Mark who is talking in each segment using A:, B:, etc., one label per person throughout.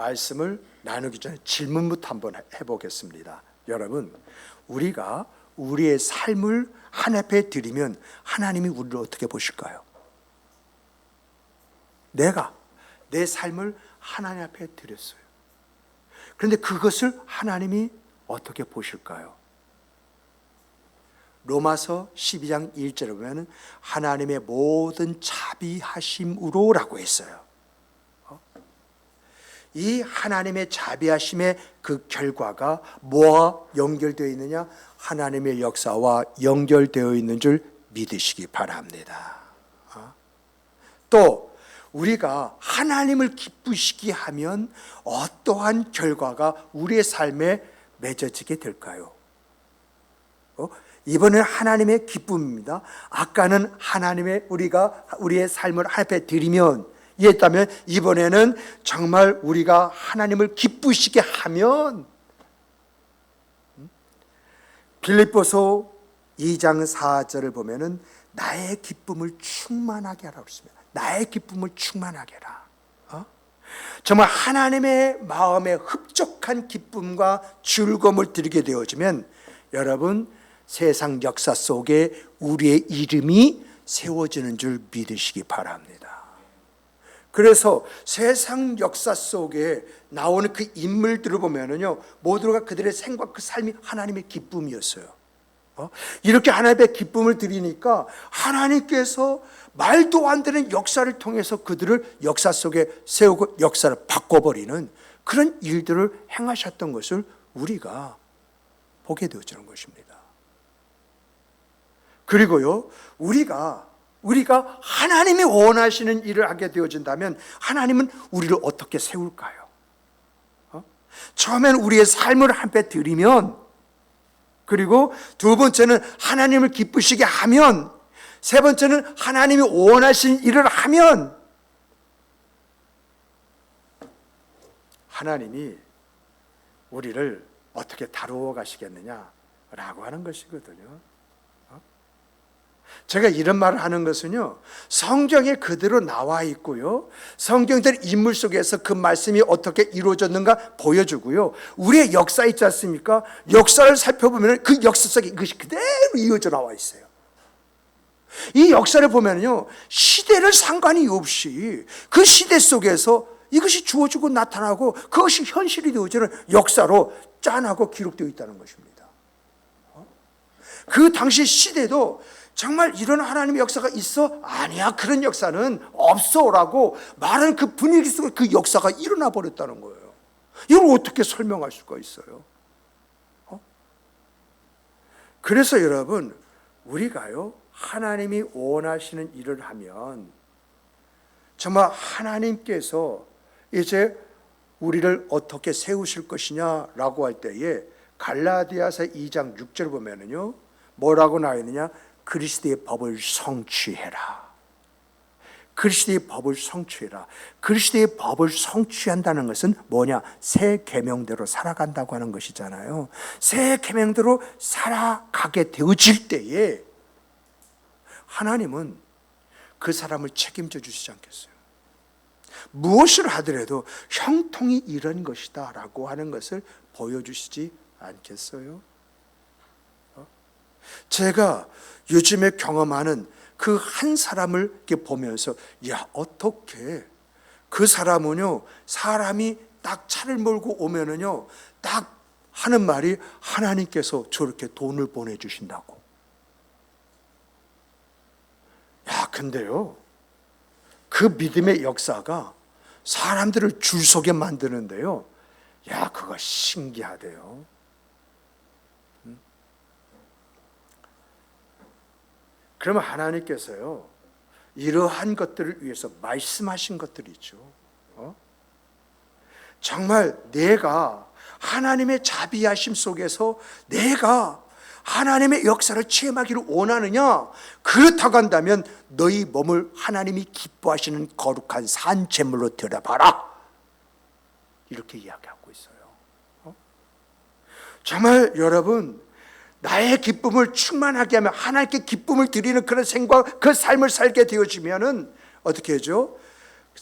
A: 말씀을 나누기 전에 질문부터 한번 해보겠습니다. 여러분, 우리가 우리의 삶을 하나님 앞에 드리면 하나님이 우리를 어떻게 보실까요? 내가 내 삶을 하나님 앞에 드렸어요. 그런데 그것을 하나님이 어떻게 보실까요? 로마서 12장 1절에 보면 하나님의 모든 자비하심으로 라고 했어요. 이 하나님의 자비하심의 그 결과가 뭐와 연결되어 있느냐? 하나님의 역사와 연결되어 있는 줄 믿으시기 바랍니다. 또 우리가 하나님을 기쁘시게 하면 어떠한 결과가 우리의 삶에 맺어지게 될까요? 이번에는 하나님의 기쁨입니다. 아까는 우리가 우리의 삶을 하나님 앞에 드리면 이랬다면 이번에는 정말 우리가 하나님을 기쁘시게 하면 빌립보서 2장 4절을 보면은 나의 기쁨을 충만하게 하라고 했습니다. 나의 기쁨을 충만하게 해라. 정말 하나님의 마음에 흡족한 기쁨과 즐거움을 드리게 되어지면 여러분 세상 역사 속에 우리의 이름이 세워지는 줄 믿으시기 바랍니다. 그래서 세상 역사 속에 나오는 그 인물들을 보면은요, 모두가 그들의 생각, 그 삶이 하나님의 기쁨이었어요. 이렇게 하나님의 기쁨을 드리니까 하나님께서 말도 안 되는 역사를 통해서 그들을 역사 속에 세우고 역사를 바꿔버리는 그런 일들을 행하셨던 것을 우리가 보게 되어지는 것입니다. 그리고요, 우리가 하나님이 원하시는 일을 하게 되어진다면 하나님은 우리를 어떻게 세울까요? 처음에는 우리의 삶을 한패 드리면, 그리고 두 번째는 하나님을 기쁘시게 하면, 세 번째는 하나님이 원하신 일을 하면 하나님이 우리를 어떻게 다루어 가시겠느냐라고 하는 것이거든요. 제가 이런 말을 하는 것은요, 성경에 그대로 나와 있고요, 성경들 인물 속에서 그 말씀이 어떻게 이루어졌는가 보여주고요, 우리의 역사 있지 않습니까? 역사를 살펴보면 그 역사 속에 이것이 그대로 이어져 나와 있어요. 이 역사를 보면요, 시대를 상관이 없이 그 시대 속에서 이것이 주어지고 나타나고 그것이 현실이 되어지는 역사로 짠하고 기록되어 있다는 것입니다. 그 당시 시대도 정말 이런 하나님의 역사가 있어? 아니야, 그런 역사는 없어라고 말하는 그 분위기 속에 그 역사가 일어나 버렸다는 거예요. 이걸 어떻게 설명할 수가 있어요? 그래서 여러분, 우리가요, 하나님이 원하시는 일을 하면 정말 하나님께서 이제 우리를 어떻게 세우실 것이냐라고 할 때에 갈라디아서 2장 6절 보면은요, 뭐라고 나와 있느냐? 그리스도의 법을 성취해라. 그리스도의 법을 성취해라. 그리스도의 법을 성취한다는 것은 뭐냐? 새 계명대로 살아간다고 하는 것이잖아요. 새 계명대로 살아가게 되어질 때에 하나님은 그 사람을 책임져 주시지 않겠어요? 무엇을 하더라도 형통이 이런 것이다 라고 하는 것을 보여주시지 않겠어요? 제가 요즘에 경험하는 그 한 사람을 이렇게 보면서, 야, 어떻게 그 사람은요, 사람이 딱 차를 몰고 오면은요, 딱 하는 말이 하나님께서 저렇게 돈을 보내주신다고. 야, 근데요, 그 믿음의 역사가 사람들을 줄 서게 만드는데요, 야, 그거 신기하대요. 그러면 하나님께서요, 이러한 것들을 위해서 말씀하신 것들이 있죠. 정말 내가 하나님의 자비하심 속에서 내가 하나님의 역사를 체험하기를 원하느냐? 그렇다고 한다면 너희 몸을 하나님이 기뻐하시는 거룩한 산 제물로 드려봐라, 이렇게 이야기하고 있어요. 정말 여러분, 나의 기쁨을 충만하게 하면 하나님께 기쁨을 드리는 그런 생각, 그 삶을 살게 되어지면은 어떻게 하죠?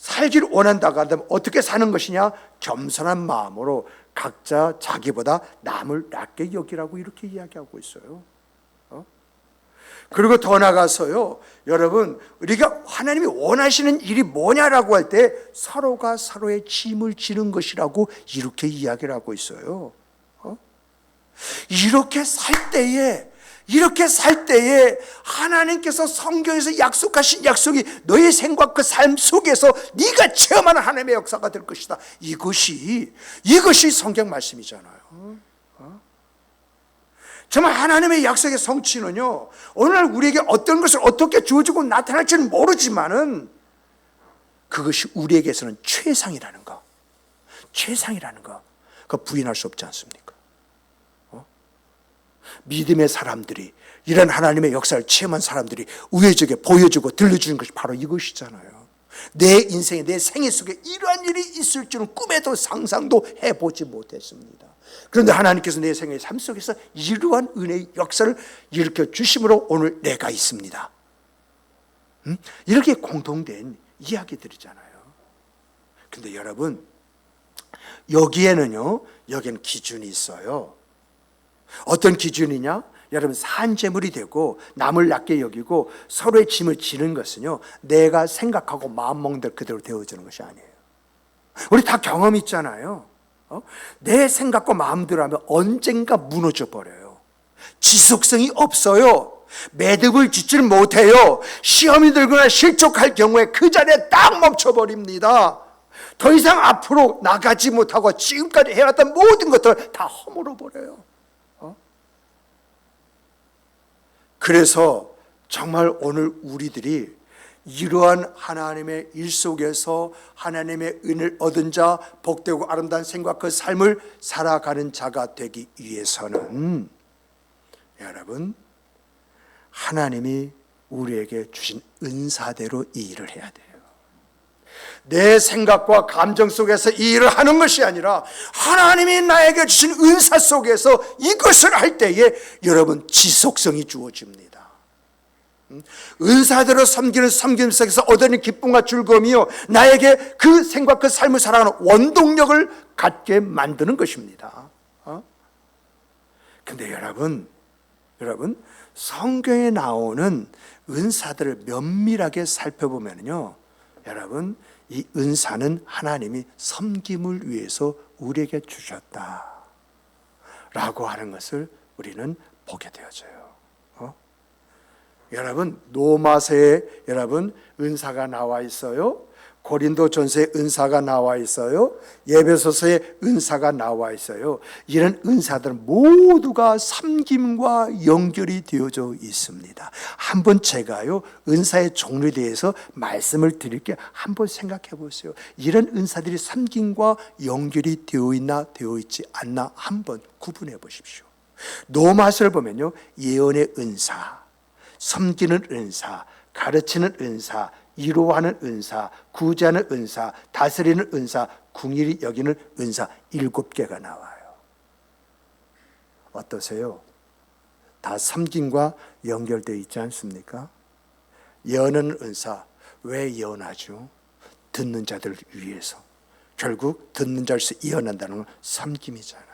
A: 살기를 원한다고 한다면 어떻게 사는 것이냐? 겸손한 마음으로 각자 자기보다 남을 낮게 여기라고 이렇게 이야기하고 있어요. 그리고 더 나가서요, 여러분, 우리가 하나님이 원하시는 일이 뭐냐라고 할 때 서로가 서로의 짐을 지는 것이라고 이렇게 이야기를 하고 있어요. 이렇게 살 때에 하나님께서 성경에서 약속하신 약속이 너의 생각 그 삶 속에서 네가 체험하는 하나님의 역사가 될 것이다. 이것이 성경 말씀이잖아요. 정말 하나님의 약속의 성취는요, 오늘 우리에게 어떤 것을 어떻게 주어지고 나타날지는 모르지만은 그것이 우리에게서는 최상이라는 거, 그거 부인할 수 없지 않습니까? 믿음의 사람들이, 이런 하나님의 역사를 체험한 사람들이 우회적에 보여주고 들려주는 것이 바로 이것이잖아요. 내 인생에, 내 생애 속에 이러한 일이 있을 줄은 꿈에도 상상도 해보지 못했습니다. 그런데 하나님께서 내 생애의 삶 속에서 이러한 은혜의 역사를 일으켜 주심으로 오늘 내가 있습니다. 이렇게 공통된 이야기들이잖아요. 근데 여러분, 여기에는 기준이 있어요. 어떤 기준이냐? 여러분, 산재물이 되고 남을 낮게 여기고 서로의 짐을 지는 것은요, 내가 생각하고 마음먹는 대로 그대로 되어지는 것이 아니에요. 우리 다 경험 있잖아요. 내 생각과 마음대로 하면 언젠가 무너져 버려요. 지속성이 없어요. 매듭을 짓지를 못해요. 시험이 들거나 실족할 경우에 그 자리에 딱 멈춰버립니다. 더 이상 앞으로 나가지 못하고 지금까지 해왔던 모든 것들을 다 허물어 버려요. 그래서 정말 오늘 우리들이 이러한 하나님의 일 속에서 하나님의 은혜를 얻은 자, 복되고 아름다운 생각 그 삶을 살아가는 자가 되기 위해서는 여러분, 하나님이 우리에게 주신 은사대로 이 일을 해야 돼요. 내 생각과 감정 속에서 이 일을 하는 것이 아니라 하나님이 나에게 주신 은사 속에서 이것을 할 때에 여러분, 지속성이 주어집니다. 은사대로 섬기는 섬김 속에서 얻는 기쁨과 즐거움이요, 나에게 그 생각 그 삶을 살아가는 원동력을 갖게 만드는 것입니다. 근데 여러분, 성경에 나오는 은사들을 면밀하게 살펴보면요, 여러분, 이 은사는 하나님이 섬김을 위해서 우리에게 주셨다 라고 하는 것을 우리는 보게 되어져요. 여러분, 로마서에 여러분 은사가 나와 있어요. 고린도전서에 은사가 나와 있어요. 에베소서에 은사가 나와 있어요. 이런 은사들은 모두가 섬김과 연결이 되어져 있습니다. 한번 제가요, 은사의 종류에 대해서 말씀을 드릴게요. 한번 생각해 보세요. 이런 은사들이 섬김과 연결이 되어 있나 되어 있지 않나 한번 구분해 보십시오. 로마서를 보면요, 예언의 은사, 섬기는 은사, 가르치는 은사, 위로하는 은사, 구제하는 은사, 다스리는 은사, 궁일이 여기는 은사 7개가 나와요. 어떠세요? 다 섬김과 연결되어 있지 않습니까? 예언하는 은사, 왜 예언하죠? 듣는 자들을 위해서. 결국 듣는 자로서 예언한다는 건 섬김이잖아요.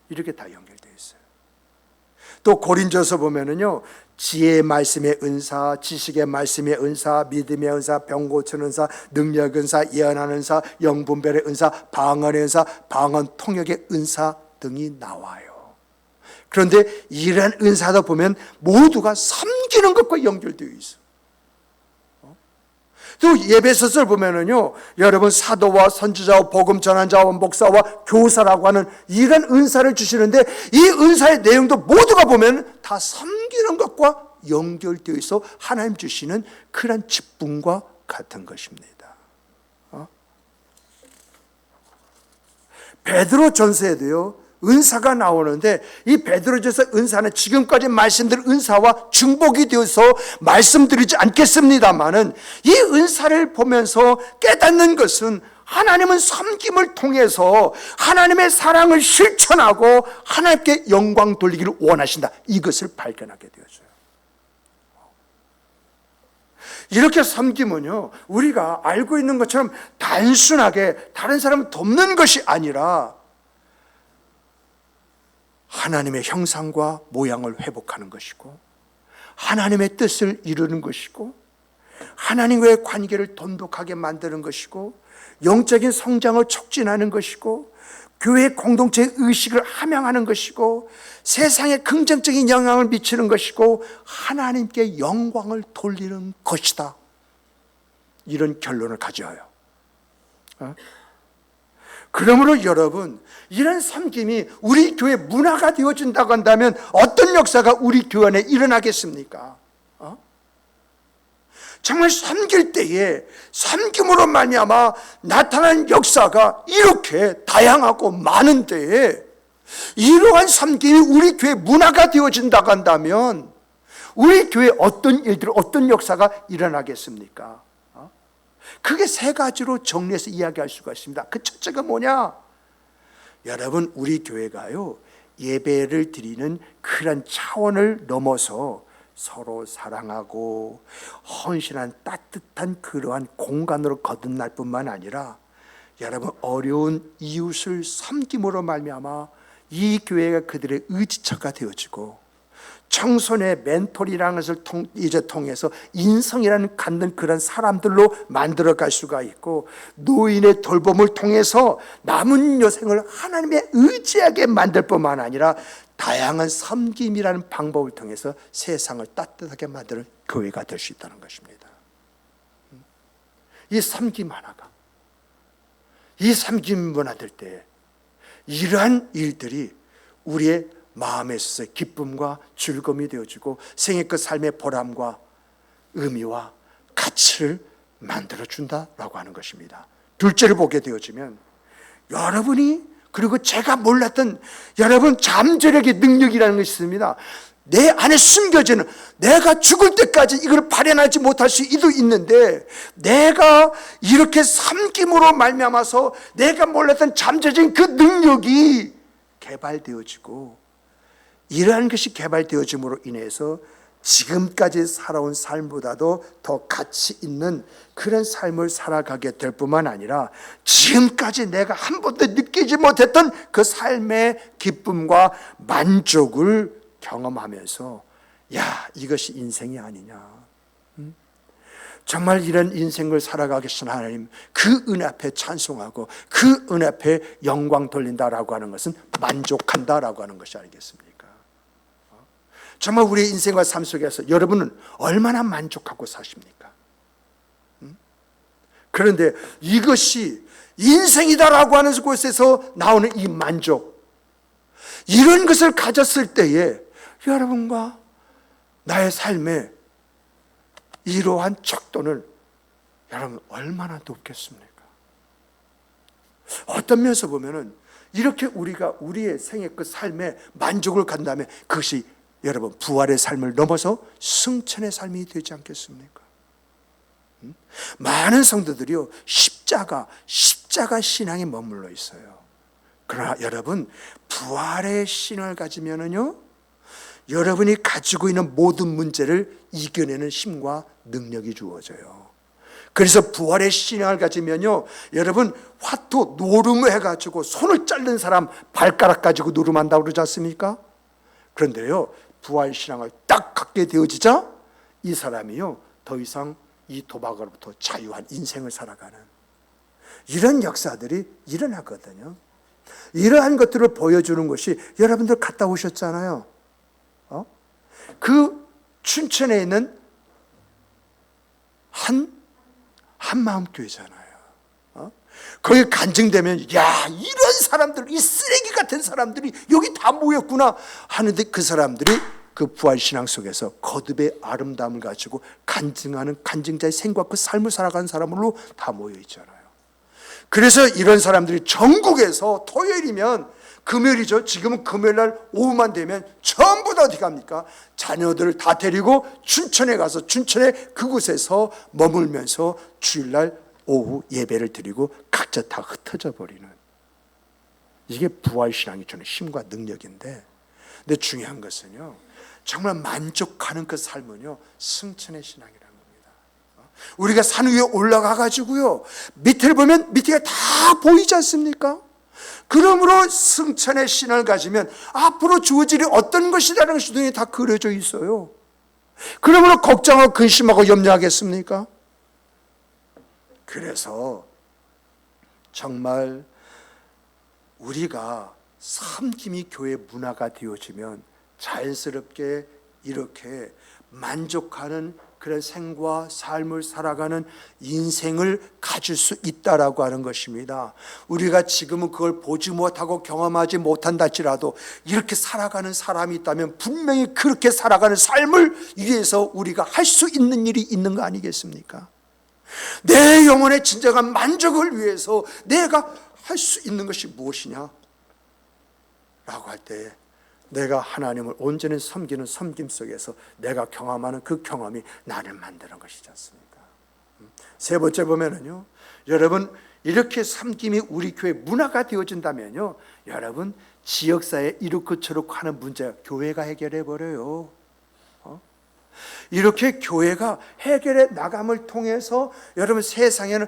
A: 이렇게 다 연결되어 있어요. 또 고린도서 보면은요, 지혜의 말씀의 은사, 지식의 말씀의 은사, 믿음의 은사, 병 고치는 은사, 능력 은사, 예언하는 은사, 영분별의 은사, 방언의 은사, 방언 통역의 은사 등이 나와요. 그런데 이러한 은사도 보면 모두가 섬기는 것과 연결되어 있어요. 또 에베소서를 보면은요, 여러분 사도와 선지자와 복음 전환자와 목사와 교사라고 하는 이런 은사를 주시는데 이 은사의 내용도 모두가 보면 다 섬기는 것과 연결되어 있어 하나님 주시는 그런 직분과 같은 것입니다. 베드로전서에도요, 은사가 나오는데 이 베드로전서 은사는 지금까지 말씀드린 은사와 중복이 되어서 말씀드리지 않겠습니다만은 이 은사를 보면서 깨닫는 것은 하나님은 섬김을 통해서 하나님의 사랑을 실천하고 하나님께 영광 돌리기를 원하신다, 이것을 발견하게 되었어요. 이렇게 섬기면요, 우리가 알고 있는 것처럼 단순하게 다른 사람을 돕는 것이 아니라 하나님의 형상과 모양을 회복하는 것이고, 하나님의 뜻을 이루는 것이고, 하나님과의 관계를 돈독하게 만드는 것이고, 영적인 성장을 촉진하는 것이고, 교회 공동체의 의식을 함양하는 것이고, 세상에 긍정적인 영향을 미치는 것이고, 하나님께 영광을 돌리는 것이다. 이런 결론을 가져요. 그러므로 여러분, 이런 섬김이 우리 교회 문화가 되어진다고 한다면 어떤 역사가 우리 교회 안에 일어나겠습니까? 정말 섬길 때에 섬김으로 말미암아 나타난 역사가 이렇게 다양하고 많은데, 이러한 섬김이 우리 교회 문화가 되어진다고 한다면 우리 교회에 어떤 일들, 어떤 역사가 일어나겠습니까? 크게 세 가지로 정리해서 이야기할 수가 있습니다. 그 첫째가 뭐냐? 여러분, 우리 교회가요, 예배를 드리는 그런 차원을 넘어서 서로 사랑하고 헌신한 따뜻한 그러한 공간으로 거듭날 뿐만 아니라, 여러분, 어려운 이웃을 섬김으로 말미암아 이 교회가 그들의 의지처가 되어지고, 청소년의 멘토리라는 것을 통해서 인성이라는 갖는 그런 사람들로 만들어갈 수가 있고, 노인의 돌봄을 통해서 남은 여생을 하나님의 의지하게 만들 뿐만 아니라 다양한 섬김이라는 방법을 통해서 세상을 따뜻하게 만드는 교회가 될 수 있다는 것입니다. 이 섬김 하나가, 이 섬김 문화될 때 이러한 일들이 우리의 마음에 있어서 기쁨과 즐거움이 되어지고 생의 그 삶의 보람과 의미와 가치를 만들어준다라고 하는 것입니다. 둘째를 보게 되어지면, 여러분이, 그리고 제가 몰랐던 여러분 잠재력의 능력이라는 것이 있습니다. 내 안에 숨겨지는, 내가 죽을 때까지 이걸 발현하지 못할 수도 있는데, 내가 이렇게 섬김으로 말미암아서 내가 몰랐던 잠재적인 그 능력이 개발되어지고, 이러한 것이 개발되어짐으로 인해서 지금까지 살아온 삶보다도 더 가치 있는 그런 삶을 살아가게 될 뿐만 아니라, 지금까지 내가 한 번도 느끼지 못했던 그 삶의 기쁨과 만족을 경험하면서, 야, 이것이 인생이 아니냐, 정말 이런 인생을 살아가게 하신 하나님, 그 은 앞에 찬송하고 그 은 앞에 영광 돌린다라고 하는 것은 만족한다라고 하는 것이 아니겠습니까? 정말 우리의 인생과 삶 속에서 여러분은 얼마나 만족하고 사십니까? 그런데 이것이 인생이다라고 하는 곳에서 나오는 이 만족, 이런 것을 가졌을 때에 여러분과 나의 삶에 이러한 척도는 여러분 얼마나 높겠습니까? 어떤 면에서 보면은 이렇게 우리가 우리의 생의 그 삶에 만족을 간다면 그것이 여러분 부활의 삶을 넘어서 승천의 삶이 되지 않겠습니까? 많은 성도들이요, 십자가 신앙에 머물러 있어요. 그러나 여러분, 부활의 신을 가지면은요, 여러분이 가지고 있는 모든 문제를 이겨내는 힘과 능력이 주어져요. 그래서 부활의 신앙을 가지면요, 여러분, 화토 노름을 해가지고 손을 자른 사람 발가락 가지고 노름한다고 그러지 않습니까? 그런데요, 부활 신앙을 딱 갖게 되어지자 이 사람이요, 더 이상 이 도박으로부터 자유한 인생을 살아가는 이런 역사들이 일어나거든요. 이러한 것들을 보여주는 것이, 여러분들 갔다 오셨잖아요. 그 춘천에 있는 한마음교회잖아요. 거기 간증되면, 야, 이런 사람들, 이 쓰레기 같은 사람들이 여기 다 모였구나 하는데, 그 사람들이 그 부활신앙 속에서 거듭의 아름다움을 가지고 간증하는 간증자의 생과 그 삶을 살아가는 사람으로 다 모여 있잖아요. 그래서 이런 사람들이 전국에서 토요일이면, 금요일이죠, 지금은 금요일날 오후만 되면 전부 다 어디 갑니까? 자녀들을 다 데리고 춘천에 가서 춘천에 그곳에서 머물면서 주일날 오후 예배를 드리고 각자 다 흩어져 버리는, 이게 부활신앙이 주는 힘과 능력인데, 근데 중요한 것은요, 정말 만족하는 그 삶은요, 승천의 신앙이라는 겁니다. 우리가 산 위에 올라가 가지고요, 밑을 보면 밑에가 다 보이지 않습니까? 그러므로 승천의 신을 가지면 앞으로 주어질 일이 어떤 것이라는 것이 눈에 다 그려져 있어요. 그러므로 걱정하고 근심하고 염려하겠습니까? 그래서 정말 우리가 섬김이 교회 문화가 되어지면 자연스럽게 이렇게 만족하는 그런 생과 삶을 살아가는 인생을 가질 수 있다라고 하는 것입니다. 우리가 지금은 그걸 보지 못하고 경험하지 못한다 할지라도 이렇게 살아가는 사람이 있다면 분명히 그렇게 살아가는 삶을 위해서 우리가 할 수 있는 일이 있는 거 아니겠습니까? 내 영혼의 진정한 만족을 위해서 내가 할 수 있는 것이 무엇이냐? 라고 할 때 내가 하나님을 온전히 섬기는 섬김 속에서 내가 경험하는 그 경험이 나를 만드는 것이지 않습니까? 세 번째 보면은요, 여러분 이렇게 섬김이 우리 교회 문화가 되어진다면요, 여러분 지역사회 이렇고저렇고 하는 문제 교회가 해결해 버려요. 이렇게 교회가 해결해 나감을 통해서 여러분 세상에는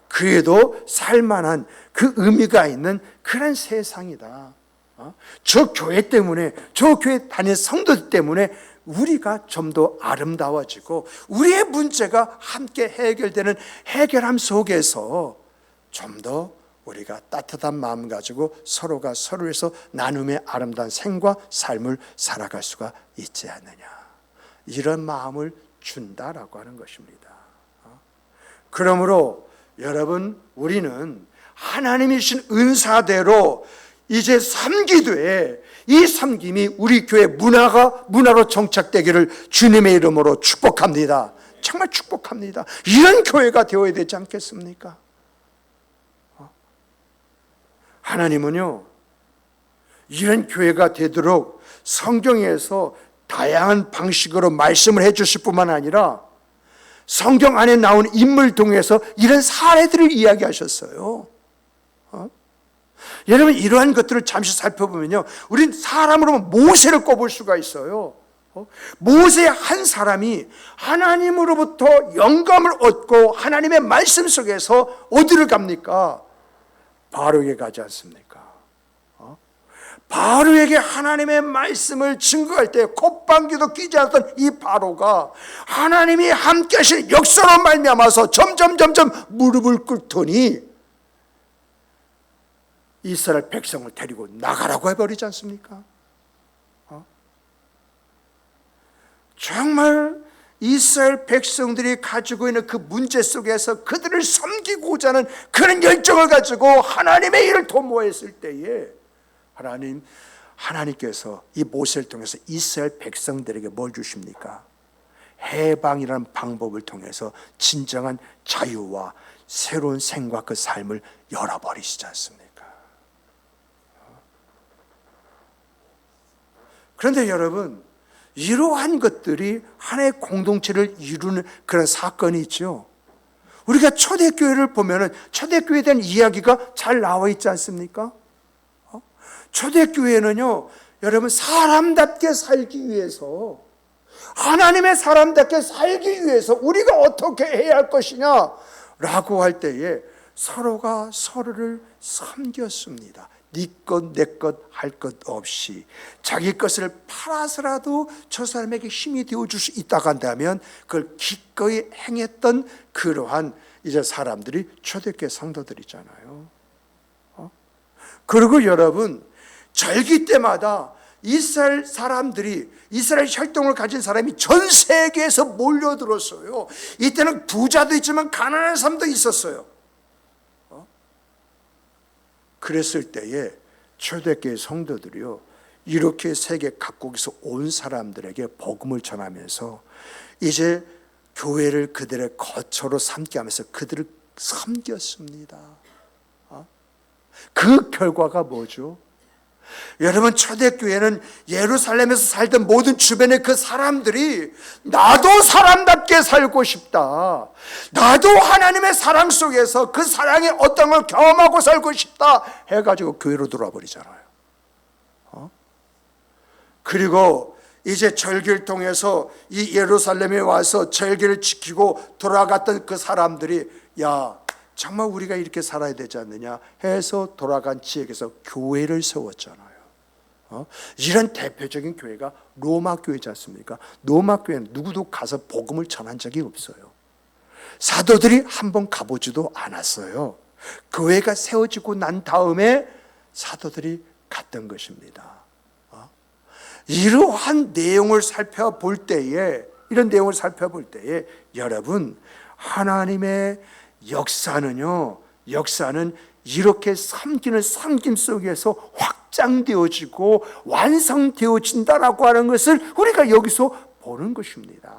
A: 그래도 살만한 그 의미가 있는 그런 세상이다. 저 교회 때문에, 저 교회 다니는 성도들 때문에 우리가 좀 더 아름다워지고 우리의 문제가 함께 해결되는 해결함 속에서 좀 더 우리가 따뜻한 마음 가지고 서로가 서로를 위해서 나눔의 아름다운 생과 삶을 살아갈 수가 있지 않느냐, 이런 마음을 준다라고 하는 것입니다. 그러므로 여러분 우리는 하나님이 주신 은사대로 이제 섬기되 이 섬김이 우리 교회 문화로 정착되기를 주님의 이름으로 축복합니다. 정말 축복합니다. 이런 교회가 되어야 되지 않겠습니까? 하나님은요, 이런 교회가 되도록 성경에서 다양한 방식으로 말씀을 해주실 뿐만 아니라 성경 안에 나온 인물 통해서 이런 사례들을 이야기하셨어요. 여러분 이러한 것들을 잠시 살펴보면요, 우린 사람으로 모세를 꼽을 수가 있어요. 모세 한 사람이 하나님으로부터 영감을 얻고 하나님의 말씀 속에서 어디를 갑니까? 바로에게 가지 않습니까? 바로에게 하나님의 말씀을 증거할 때 콧방귀도 끼지 않았던 이 바로가 하나님이 함께 하신 역사로 말미암아서 점점 무릎을 꿇더니 이스라엘 백성을 데리고 나가라고 해버리지 않습니까? 정말 이스라엘 백성들이 가지고 있는 그 문제 속에서 그들을 섬기고자 하는 그런 열정을 가지고 하나님의 일을 도모했을 때에 하나님께서 이 모세를 통해서 이스라엘 백성들에게 뭘 주십니까? 해방이라는 방법을 통해서 진정한 자유와 새로운 생과 그 삶을 열어버리시지 않습니까? 그런데 여러분, 이러한 것들이 하나의 공동체를 이루는 그런 사건이 있죠. 우리가 초대교회를 보면은 초대교회에 대한 이야기가 잘 나와 있지 않습니까? 초대교회는요, 여러분 사람답게 살기 위해서, 하나님의 사람답게 살기 위해서 우리가 어떻게 해야 할 것이냐 라고 할 때에 서로가 서로를 섬겼습니다. 네 것 내 것 할 것 없이 자기 것을 팔아서라도 저 사람에게 힘이 되어줄 수 있다고 한다면 그걸 기꺼이 행했던 그러한 이제 사람들이 초대교회 성도들이잖아요. 그리고 여러분 절기 때마다 이스라엘 사람들이, 이스라엘 혈통을 가진 사람이 전 세계에서 몰려들었어요. 이때는 부자도 있지만 가난한 사람도 있었어요. 그랬을 때에 초대교회 성도들이요, 이렇게 세계 각국에서 온 사람들에게 복음을 전하면서 이제 교회를 그들의 거처로 삼게 하면서 그들을 섬겼습니다. 그 결과가 뭐죠? 여러분 초대교회는 예루살렘에서 살던 모든 주변의 그 사람들이 나도 사람답게 살고 싶다, 나도 하나님의 사랑 속에서 그 사랑의 어떤 걸 경험하고 살고 싶다 해가지고 교회로 들어와 버리잖아요. 그리고 이제 절기를 통해서 이 예루살렘에 와서 절기를 지키고 돌아갔던 그 사람들이 야, 정말 우리가 이렇게 살아야 되지 않느냐 해서 돌아간 지역에서 교회를 세웠잖아요. 이런 대표적인 교회가 로마 교회지 않습니까? 로마 교회는 누구도 가서 복음을 전한 적이 없어요. 사도들이 한번 가보지도 않았어요. 교회가 세워지고 난 다음에 사도들이 갔던 것입니다. 이러한 내용을 살펴볼 때에, 이런 내용을 살펴볼 때에 여러분, 하나님의 역사는 이렇게 섬기는 섬김 속에서 확장되어지고 완성되어진다라고 하는 것을 우리가 여기서 보는 것입니다.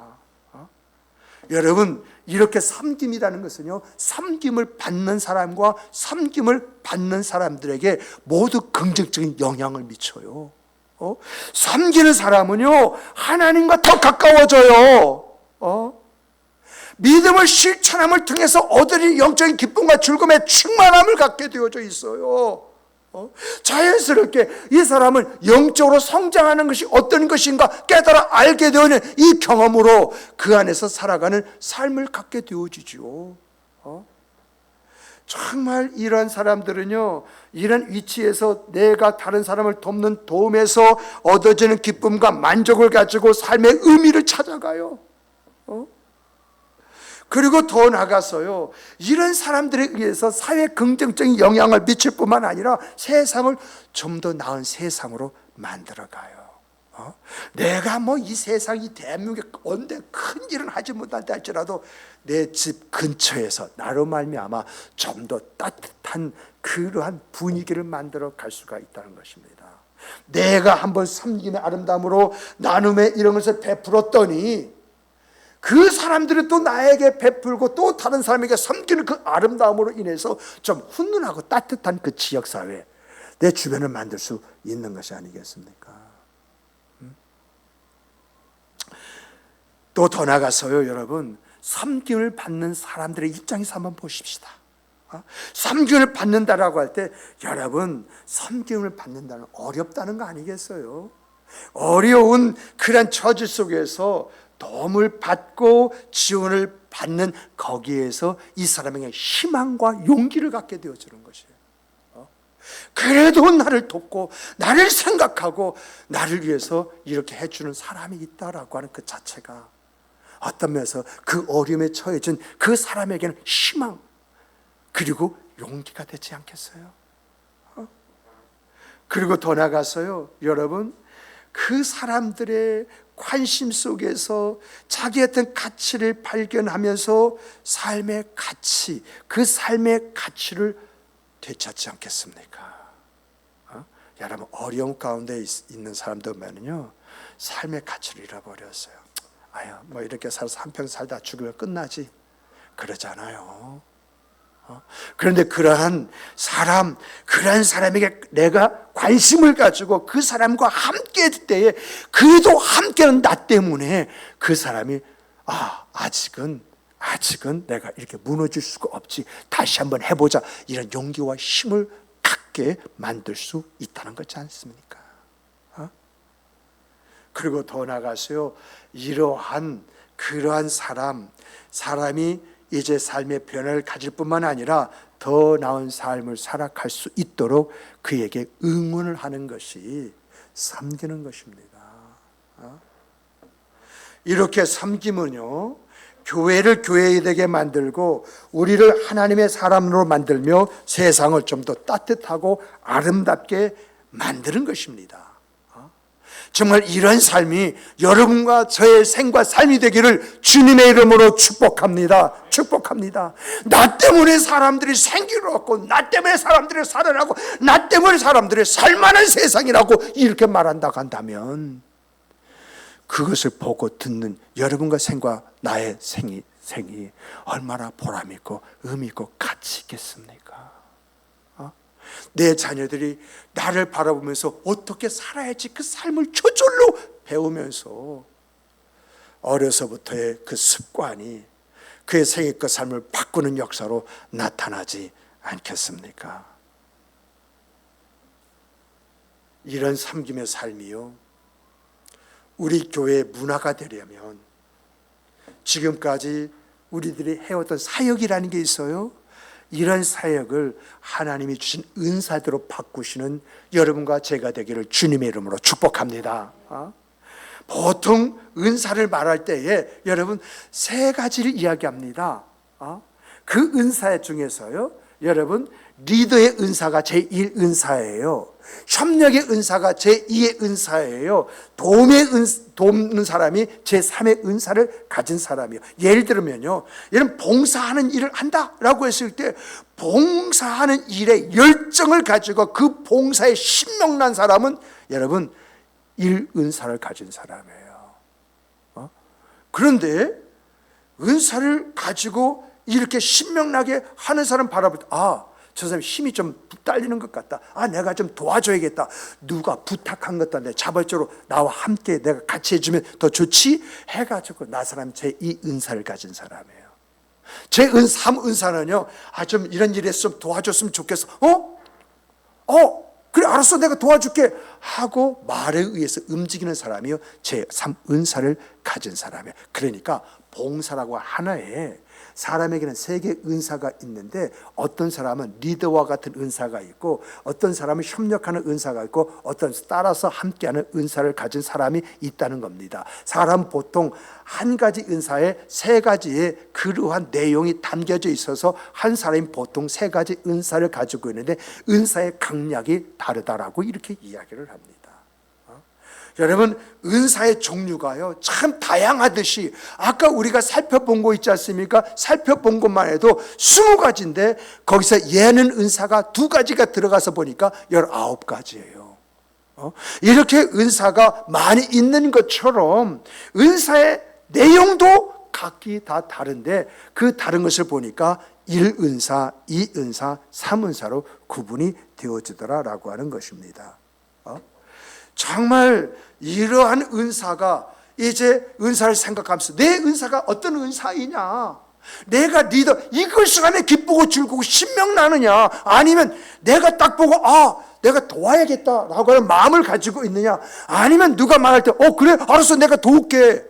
A: 여러분, 이렇게 섬김이라는 것은요, 섬김을 받는 사람과 섬김을 받는 사람들에게 모두 긍정적인 영향을 미쳐요. 섬기는 사람은요, 하나님과 더 가까워져요. 믿음을 실천함을 통해서 얻을 영적인 기쁨과 즐거움의 충만함을 갖게 되어져 있어요. 자연스럽게 이 사람은 영적으로 성장하는 것이 어떤 것인가 깨달아 알게 되는 이 경험으로 그 안에서 살아가는 삶을 갖게 되어지죠. 정말 이런 사람들은요, 이런 위치에서 내가 다른 사람을 돕는 도움에서 얻어지는 기쁨과 만족을 가지고 삶의 의미를 찾아가요. 그리고 더 나아가서요, 이런 사람들에 의해서 사회에 긍정적인 영향을 미칠 뿐만 아니라 세상을 좀 더 나은 세상으로 만들어가요. 내가 뭐 이 세상, 이 대한민국에 언제 큰 일은 하지 못한다 할지라도 내 집 근처에서 나로 말미암아 좀 더 따뜻한 그러한 분위기를 만들어 갈 수가 있다는 것입니다. 내가 한번 섬김의 아름다움으로 나눔의 이런 것을 베풀었더니 그 사람들이 또 나에게 베풀고 또 다른 사람에게 섬기는 그 아름다움으로 인해서 좀 훈훈하고 따뜻한 그 지역사회, 내 주변을 만들 수 있는 것이 아니겠습니까? 또 더 나가서요, 여러분, 섬김을 받는 사람들의 입장에서 한번 보십시다. 섬김을 받는다라고 할 때 여러분, 섬김을 받는다는 어렵다는 거 아니겠어요? 어려운 그런 처지 속에서 도움을 받고 지원을 받는 거기에서 이 사람에게 희망과 용기를 갖게 되어지는 것이에요. 그래도 나를 돕고 나를 생각하고 나를 위해서 이렇게 해주는 사람이 있다라고 하는 그 자체가 어떤 면에서 그 어려움에 처해진 그 사람에게는 희망 그리고 용기가 되지 않겠어요? 그리고 더 나가서요, 여러분, 그 사람들의 관심 속에서 자기의 어떤 가치를 발견하면서 삶의 가치, 그 삶의 가치를 되찾지 않겠습니까? 여러분, 어려움 가운데 있는 사람들 보면요, 삶의 가치를 잃어버렸어요. 아유, 뭐 이렇게 살아서 한평 살다 죽으면 끝나지, 그러잖아요. 그런데 그러한 사람에게 내가 관심을 가지고 그 사람과 함께 할 때에 그래도 함께는 나 때문에 그 사람이 아직은 내가 이렇게 무너질 수가 없지, 다시 한번 해보자, 이런 용기와 힘을 갖게 만들 수 있다는 거지 않습니까? 그리고 더 나가서요, 그러한 사람이 이제 삶의 변화를 가질 뿐만 아니라 더 나은 삶을 살아갈 수 있도록 그에게 응원을 하는 것이 섬기는 것입니다. 이렇게 섬김은요, 교회를 교회되게 만들고 우리를 하나님의 사람으로 만들며 세상을 좀 더 따뜻하고 아름답게 만드는 것입니다. 정말 이런 삶이 여러분과 저의 생과 삶이 되기를 주님의 이름으로 축복합니다. 축복합니다. 나 때문에 사람들이 생기를 얻고, 나 때문에 사람들이 살아나고, 나 때문에 사람들이 살만한 세상이라고 이렇게 말한다고 한다면 그것을 보고 듣는 여러분과 생과 나의 생이 얼마나 보람있고 의미있고 가치 있겠습니까? 내 자녀들이 나를 바라보면서 어떻게 살아야지 그 삶을 저절로 배우면서 어려서부터의 그 습관이 그의 생애과 삶을 바꾸는 역사로 나타나지 않겠습니까? 이런 섬김의 삶이요, 우리 교회의 문화가 되려면 지금까지 우리들이 해왔던 사역이라는 게 있어요. 이런 사역을 하나님이 주신 은사대로 바꾸시는 여러분과 제가 되기를 주님의 이름으로 축복합니다. 보통 은사를 말할 때에 여러분 세 가지를 이야기합니다. 그 은사 중에서요, 여러분 리더의 은사가 제1 은사예요. 협력의 은사가 제2의 은사예요. 돕는 사람이 제3의 은사를 가진 사람이에요. 예를 들면요, 여러분 봉사하는 일을 한다라고 했을 때 봉사하는 일에 열정을 가지고 그 봉사에 신명난 사람은 여러분 1은사를 가진 사람이에요. 그런데 은사를 가지고 이렇게 신명나게 하는 사람 바라볼 때, 저 사람이 힘이 좀 딸리는 것 같다. 내가 좀 도와줘야겠다. 누가 부탁한 것도 내 자발적으로 나와 함께 내가 같이 해주면 더 좋지? 해가지고 나 사람 제2 은사를 가진 사람이에요. 제3 은사는요, 좀 이런 일에 좀 도와줬으면 좋겠어. 그래 알았어 내가 도와줄게 하고 말에 의해서 움직이는 사람이요, 제3 은사를 가진 사람이에요. 그러니까 봉사라고 하나에 사람에게는 세 개의 은사가 있는데 어떤 사람은 리더와 같은 은사가 있고 어떤 사람은 협력하는 은사가 있고 어떤 따라서 함께하는 은사를 가진 사람이 있다는 겁니다. 사람 보통 한 가지 은사에 세 가지의 그러한 내용이 담겨져 있어서 한 사람이 보통 세 가지 은사를 가지고 있는데 은사의 강약이 다르다라고 이렇게 이야기를 합니다. 여러분 은사의 종류가요 참 다양하듯이 아까 우리가 살펴본 거 있지 않습니까? 살펴본 것만 해도 20가지인데 거기서 얘는 은사가 2가지가 들어가서 보니까 19가지예요. 이렇게 은사가 많이 있는 것처럼 은사의 내용도 각기 다 다른데 그 다른 것을 보니까 1은사, 2은사, 3은사로 구분이 되어지더라라고 하는 것입니다. 정말 이러한 은사가 이제 은사를 생각하면서 내 은사가 어떤 은사이냐, 내가 리더 이것을 하면 기쁘고 즐거고 신명나느냐, 아니면 내가 딱 보고 내가 도와야겠다라고 하는 마음을 가지고 있느냐, 아니면 누가 말할 때 그래 알았어 내가 도울게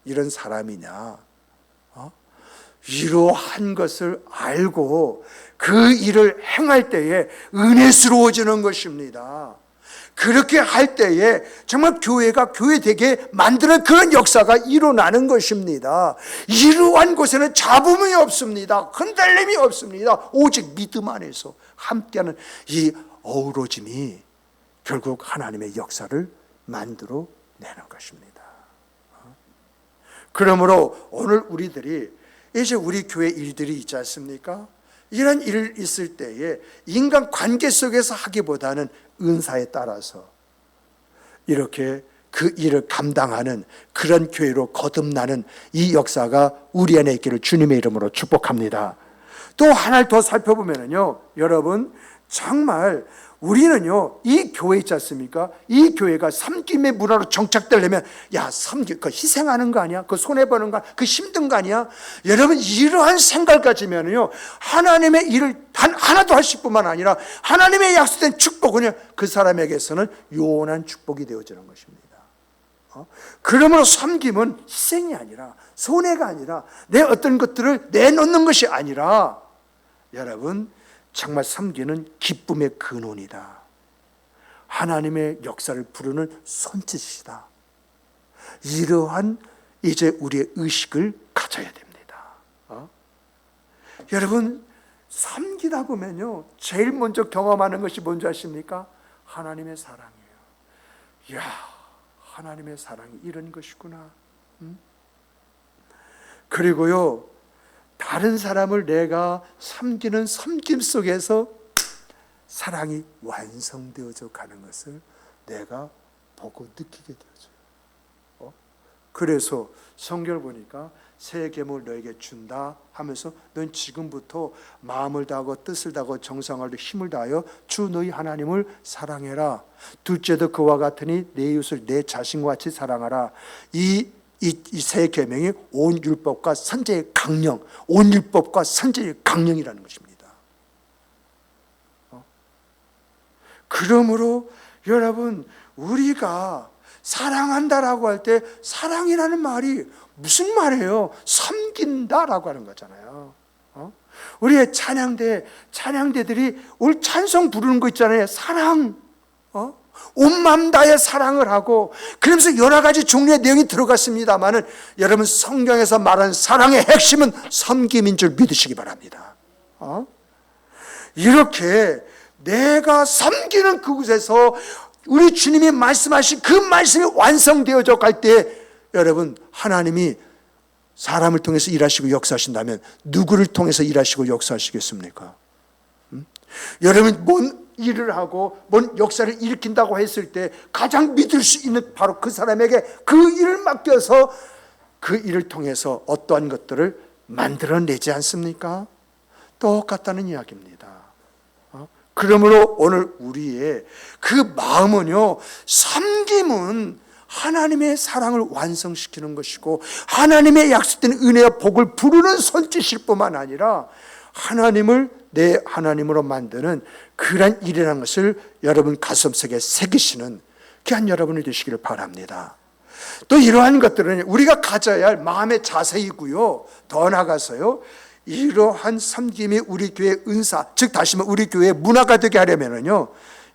A: 이런 사람이냐. 이러한 것을 알고 그 일을 행할 때에 은혜스러워지는 것입니다. 그렇게 할 때에 정말 교회가 교회되게 만드는 그런 역사가 일어나는 것입니다. 이러한 곳에는 잡음이 없습니다. 흔들림이 없습니다. 오직 믿음 안에서 함께하는 이 어우러짐이 결국 하나님의 역사를 만들어 내는 것입니다. 그러므로 오늘 우리들이 이제 우리 교회 일들이 있지 않습니까? 이런 일 있을 때에 인간 관계 속에서 하기보다는 은사에 따라서 이렇게 그 일을 감당하는 그런 교회로 거듭나는 이 역사가 우리 안에 있기를 주님의 이름으로 축복합니다. 또 하나를 더 살펴보면요, 여러분 정말 우리는요 이 교회 있지 않습니까? 이 교회가 섬김의 문화로 정착되려면 섬김, 그 희생하는 거 아니야? 그 손해보는 거 아니야? 그 힘든 거 아니야? 여러분 이러한 생각을 가지면요 하나님의 일을 단 하나도 하실 뿐만 아니라 하나님의 약속된 축복은요 그 사람에게서는 요원한 축복이 되어지는 것입니다. 그러므로 섬김은 희생이 아니라 손해가 아니라 내 어떤 것들을 내놓는 것이 아니라 여러분 정말 섬기는 기쁨의 근원이다. 하나님의 역사를 부르는 손짓이다. 이러한 이제 우리의 의식을 가져야 됩니다. 여러분 섬기다 보면요 제일 먼저 경험하는 것이 뭔지 아십니까? 하나님의 사랑이에요. 이야, 하나님의 사랑이 이런 것이구나. 그리고요 다른 사람을 내가 섬기는 섬김 속에서 사랑이 완성되어져 가는 것을 내가 보고 느끼게 되어져요. 그래서 성경을 보니까 새 계명을 너에게 준다 하면서 넌 지금부터 마음을 다하고 뜻을 다하고 정성을 다하고 힘을 다하여 주 너희 하나님을 사랑해라. 둘째도 그와 같으니 내 이웃을 내 자신과 같이 사랑하라. 이 세 계명이 온 율법과 선지의 강령, 온 율법과 선지의 강령이라는 것입니다. 그러므로 여러분 우리가 사랑한다라고 할 때 사랑이라는 말이 무슨 말이에요? 섬긴다라고 하는 거잖아요. 우리의 찬양대들이 우리 찬송 부르는 거 있잖아요. 사랑, 온 마음 다해 사랑을 하고, 그러면서 여러 가지 종류의 내용이 들어갔습니다만은 여러분, 성경에서 말하는 사랑의 핵심은 섬김인 줄 믿으시기 바랍니다. 이렇게 내가 섬기는 그곳에서 우리 주님이 말씀하신 그 말씀이 완성되어져 갈 때, 여러분, 하나님이 사람을 통해서 일하시고 역사하신다면 누구를 통해서 일하시고 역사하시겠습니까? 여러분, 뭔 일을 하고 뭔 역사를 일으킨다고 했을 때 가장 믿을 수 있는 바로 그 사람에게 그 일을 맡겨서 그 일을 통해서 어떠한 것들을 만들어내지 않습니까? 똑같다는 이야기입니다. 그러므로 오늘 우리의 그 마음은요, 섬김은 하나님의 사랑을 완성시키는 것이고 하나님의 약속된 은혜와 복을 부르는 손짓일 뿐만 아니라 하나님을 내 하나님으로 만드는 그러한 일이라는 것을 여러분 가슴속에 새기시는 귀한 여러분이 되시기를 바랍니다. 또 이러한 것들은 우리가 가져야 할 마음의 자세이고요, 더 나아가서요, 이러한 섬김이 우리 교회의 은사, 즉 다시 말해 우리 교회의 문화가 되게 하려면요,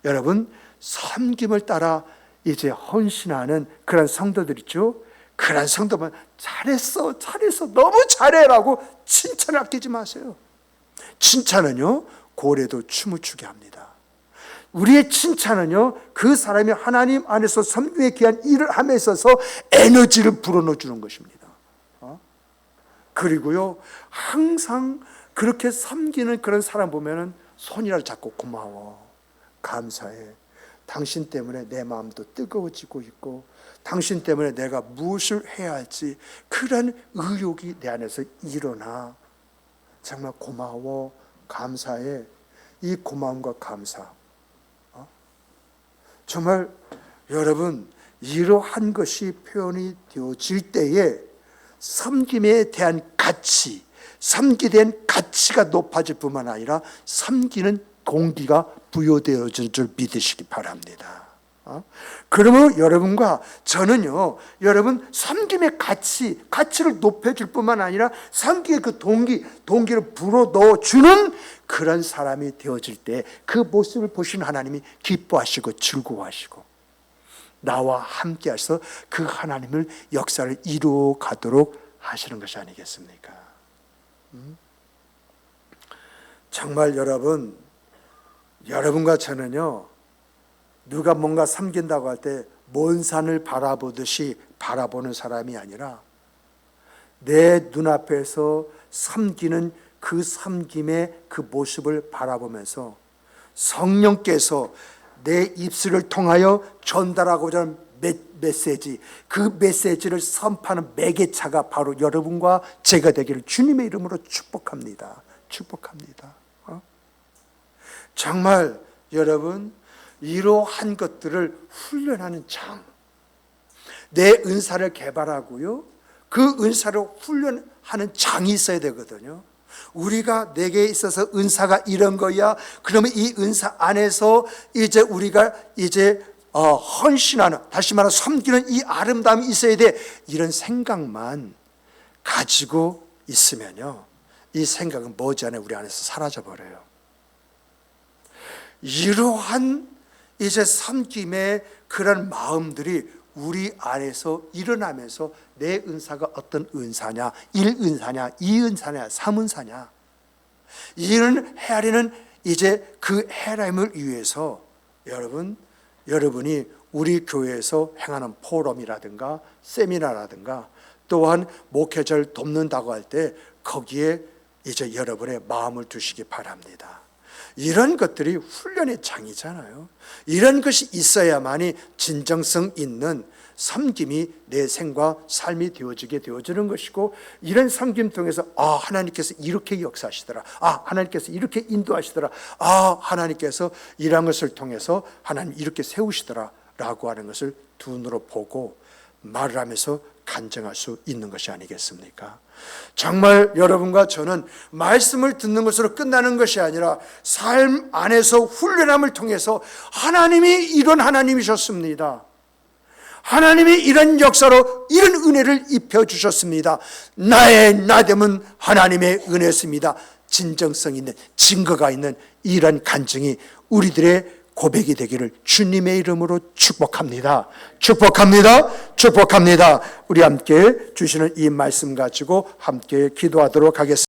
A: 여러분, 섬김을 따라 이제 헌신하는 그런 성도들 있죠. 그런 성도만 잘했어, 너무 잘해라고 칭찬을 아끼지 마세요. 칭찬은요, 고래도 춤을 추게 합니다. 우리의 칭찬은요, 그 사람이 하나님 안에서 섬김에 귀한 일을 함에 있어서 에너지를 불어넣어 주는 것입니다. 그리고요, 항상 그렇게 섬기는 그런 사람 보면은 손이라도 잡고 고마워, 감사해, 당신 때문에 내 마음도 뜨거워지고 있고 당신 때문에 내가 무엇을 해야 할지 그런 의욕이 내 안에서 일어나. 정말 고마워, 감사해. 이 고마움과 감사, 정말 여러분, 이러한 것이 표현이 되어질 때에 섬김에 대한 가치, 섬기에 대한 가치가 높아질 뿐만 아니라 섬기는 공기가 부여되어질 줄 믿으시기 바랍니다. 그러면 여러분과 저는요, 여러분 섬김의 가치를 높여줄 뿐만 아니라 섬기의 그 동기를 불어넣어주는 그런 사람이 되어질 때 그 모습을 보시는 하나님이 기뻐하시고 즐거워하시고 나와 함께 하셔서 그 하나님을 역사를 이루어 가도록 하시는 것이 아니겠습니까? 정말 여러분과 저는요, 누가 뭔가 섬긴다고 할 때 먼 산을 바라보듯이 바라보는 사람이 아니라 내 눈앞에서 섬기는 그 섬김의 그 모습을 바라보면서 성령께서 내 입술을 통하여 전달하고자 하는 메시지, 그 메시지를 선포하는 매개차가 바로 여러분과 제가 되기를 주님의 이름으로 축복합니다. 정말 여러분, 이러한 것들을 훈련하는 장, 내 은사를 개발하고요, 그 은사를 훈련하는 장이 있어야 되거든요. 우리가 내게 있어서 은사가 이런 거야, 그러면 이 은사 안에서 이제 우리가 헌신하는, 다시 말해 섬기는 이 아름다움이 있어야 돼. 이런 생각만 가지고 있으면요, 이 생각은 머지않아 우리 안에서 사라져 버려요. 이러한 이제 섬김의 그런 마음들이 우리 안에서 일어나면서 내 은사가 어떤 은사냐, 1은사냐, 2은사냐, 3은사냐, 이런 헤아리는 이제 그 헤아림을 위해서 여러분이 우리 교회에서 행하는 포럼이라든가 세미나라든가 또한 목회자를 돕는다고 할 때 거기에 이제 여러분의 마음을 두시기 바랍니다. 이런 것들이 훈련의 장이잖아요. 이런 것이 있어야만이 진정성 있는 섬김이 내 생과 삶이 되어지는 것이고, 이런 섬김 통해서 하나님께서 이렇게 역사하시더라, 하나님께서 이렇게 인도하시더라, 하나님께서 이런 것을 통해서 하나님 이렇게 세우시더라 라고 하는 것을 두 눈으로 보고 말을 하면서 간증할 수 있는 것이 아니겠습니까? 정말 여러분과 저는 말씀을 듣는 것으로 끝나는 것이 아니라 삶 안에서 훈련함을 통해서 하나님이 이런 하나님이셨습니다. 하나님이 이런 역사로 이런 은혜를 입혀주셨습니다. 나의 나됨은 하나님의 은혜였습니다. 진정성 있는 증거가 있는 이런 간증이 우리들의 고백이 되기를 주님의 이름으로 축복합니다. 축복합니다. 축복합니다. 우리 함께 주시는 이 말씀 가지고 함께 기도하도록 하겠습니다.